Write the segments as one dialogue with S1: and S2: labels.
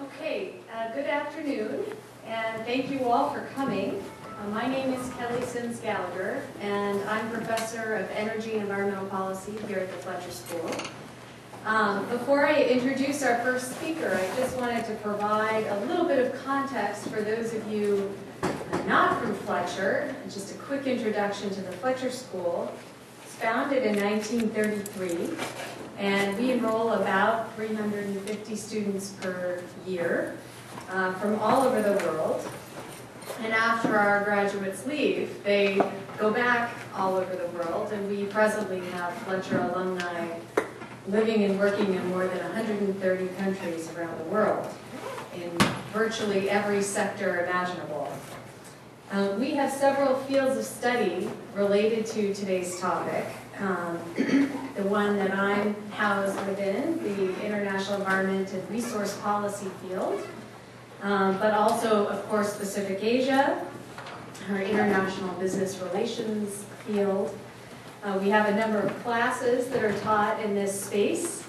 S1: Okay, good afternoon, and thank you all for coming. My name is Kelly Sims Gallagher, and I'm Professor of Energy and Environmental Policy here at the Fletcher School. Before I introduce our first speaker, I just wanted to provide a little bit of context for those of you not from Fletcher. Just a quick introduction to the Fletcher School. It's founded in 1933. And we enroll about 350 students per year from all over the world. And after our graduates leave, they go back all over the world, and we presently have Fletcher alumni living and working in more than 130 countries around the world, in virtually every sector imaginable. We have several fields of study related to today's topic. The one that I'm housed within, the International Environment and Resource Policy field, but also, of course, Pacific Asia, our International Business Relations field. We have a number of classes that are taught in this space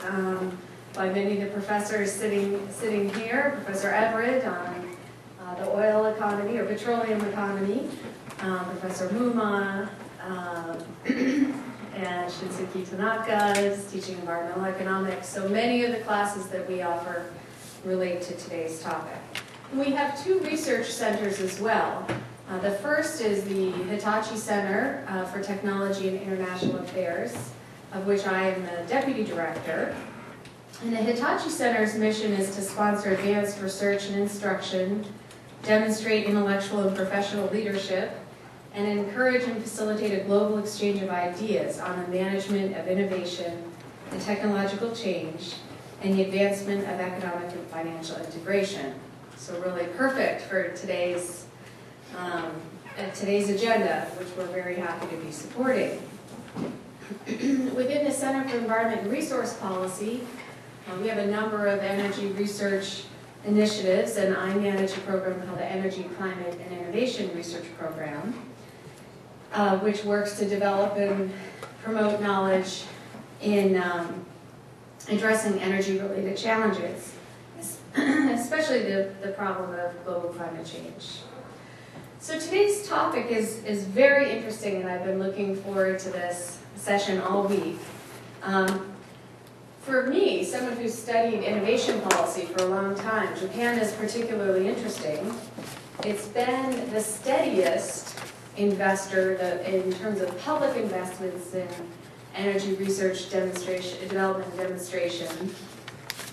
S1: by many of the professors sitting here. Professor Everett on the oil economy or petroleum economy, Professor Muma, and Shinsuke Tanaka is teaching environmental economics. So many of the classes that we offer relate to today's topic. And we have two research centers as well. The first is the Hitachi Center for Technology and International Affairs, of which I am the deputy director. And the Hitachi Center's mission is to sponsor advanced research and instruction, demonstrate intellectual and professional leadership, and encourage and facilitate a global exchange of ideas on the management of innovation and technological change and the advancement of economic and financial integration. So really perfect for today's agenda, which we're very happy to be supporting. Within the Center for Environment and Resource Policy, we have a number of energy research initiatives, and I manage a program called the Energy, Climate, and Innovation Research Program, which works to develop and promote knowledge in addressing energy-related challenges, especially the problem of global climate change. So today's topic is very interesting, and I've been looking forward to this session all week. For me, someone who's studied innovation policy for a long time, Japan is particularly interesting. It's been the steadiest investor in terms of public investments in energy research development and demonstration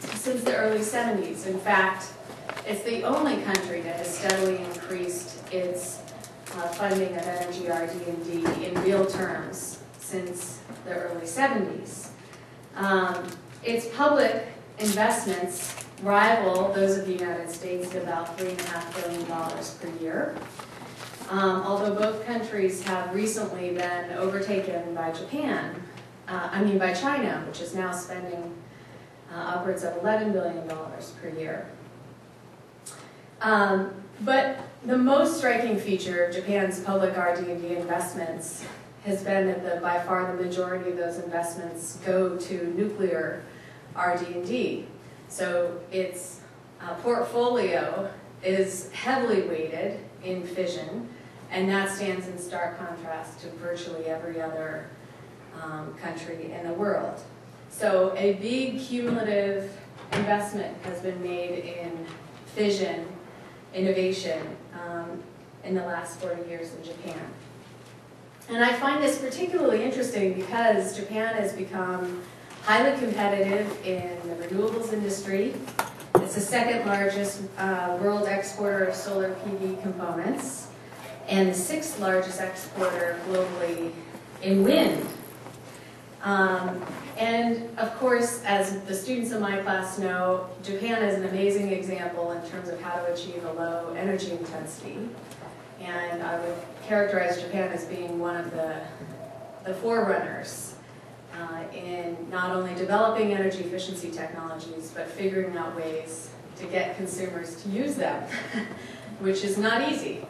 S1: since the early 70s. In fact, it's the only country that has steadily increased its funding of energy RD&D in real terms since the early 70s. Its public investments rival those of the United States at about $3.5 billion per year. Although both countries have recently been overtaken by by China, which is now spending upwards of $11 billion per year. But the most striking feature of Japan's public RD&D investments has been that by far the majority of those investments go to nuclear RD&D. So its portfolio is heavily weighted in fission, and that stands in stark contrast to virtually every other country in the world. So a big cumulative investment has been made in fission innovation in the last 40 years in Japan. And I find this particularly interesting because Japan has become highly competitive in the renewables industry. It's the second largest world exporter of solar PV components and the sixth largest exporter globally in wind. And of course, as the students in my class know, Japan is an amazing example in terms of how to achieve a low energy intensity. And I would characterize Japan as being one of the forerunners in not only developing energy efficiency technologies, but figuring out ways to get consumers to use them, which is not easy.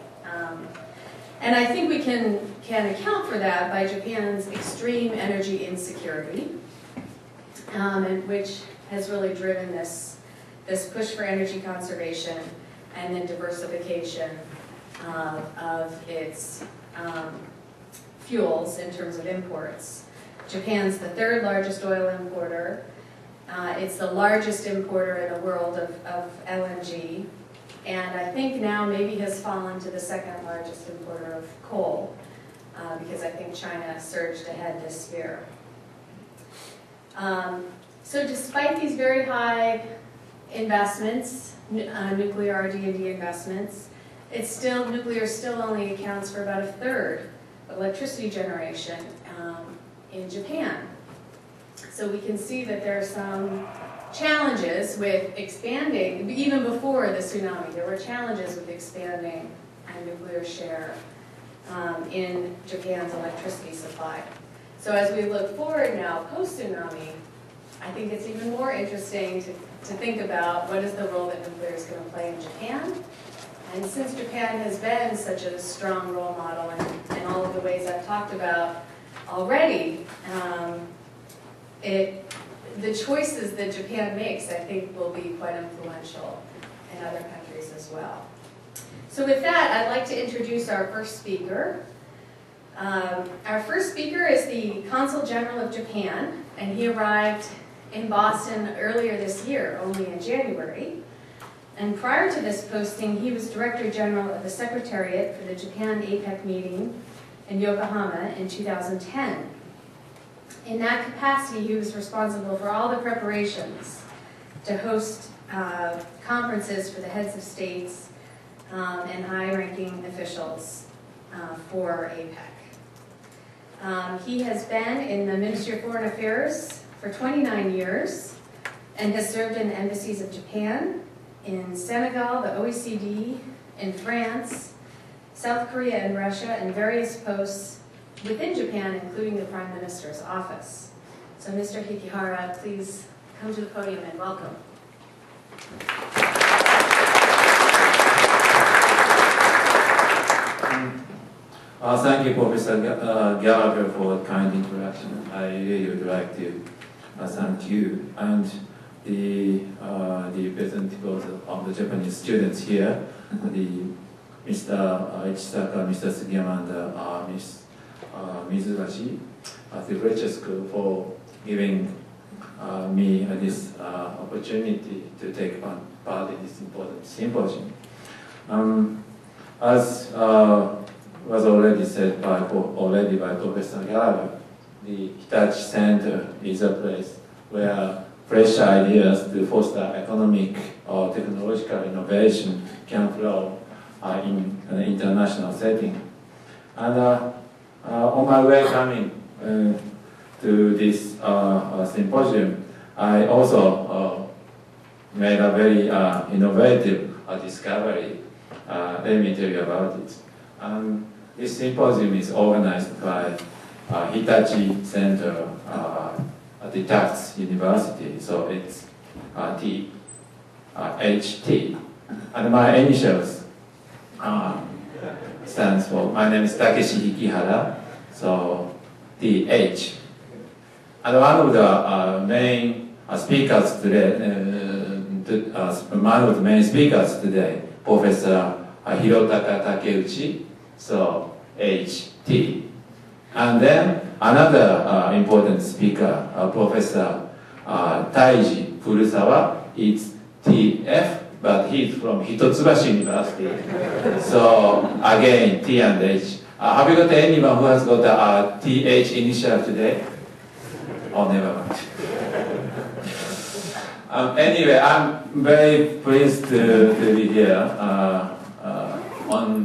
S1: And I think we can account for that by Japan's extreme energy insecurity, and which has really driven this this push for energy conservation and then diversification of its fuels in terms of imports. Japan's the third largest oil importer. It's the largest importer in the world of LNG, and I think now maybe has fallen to the second largest importer of coal, because I think China surged ahead this year. So despite these very high investments, nuclear RD&D investments, nuclear still only accounts for about a third of electricity generation in Japan. So we can see that there are some challenges with expanding, even before the tsunami, there were challenges with expanding a nuclear share in Japan's electricity supply. So as we look forward now, post-tsunami, I think it's even more interesting to think about what is the role that nuclear is going to play in Japan. And since Japan has been such a strong role model in all of the ways I've talked about already, the choices that Japan makes, I think, will be quite influential in other countries as well. So with that, I'd like to introduce our first speaker. Our first speaker is the Consul General of Japan, and he arrived in Boston earlier this year, only in January. And prior to this posting, he was Director General of the Secretariat for the Japan APEC meeting in Yokohama in 2010. In that capacity, he was responsible for all the preparations to host conferences for the heads of states and high-ranking officials for APEC. He has been in the Ministry of Foreign Affairs for 29 years and has served in the embassies of Japan, in Senegal, the OECD, in France, South Korea, and Russia, and various posts within Japan, including the Prime Minister's office. So Mr. Hikihara, please come to the podium and welcome.
S2: Thank you, Professor Gallagher, for the kind introduction. I really would like to thank you and the representatives of the Japanese students here, Mr. Ichisaka, Mr. Sugiyama, and Ms. Mizuhashi, the lecture school, for giving me this opportunity to take part in this important symposium. As was already said by Professor Gallagher, the Hitachi Center is a place where fresh ideas to foster economic or technological innovation can flow in an international setting. And on my way coming to this symposium, I also made a very innovative discovery. Let me tell you about it. This symposium is organized by Hitachi Center at the Tufts University, so it's HT. And my initials stands for, my name is Takeshi Hikihara, so TH. And one of the main speakers today, Professor Hirotaka Takeuchi, so HT. And then another important speaker, Professor Taiji Furusawa, is TF, but he's from Hitotsubashi University. So again, T and H. Have you got anyone who has got a TH initial today? Oh, never mind. Anyway, I'm very pleased to be here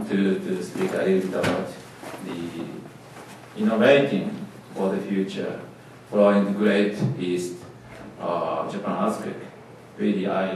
S2: to speak a little bit about the innovating for the future, following the Great East Japan earthquake. Really, I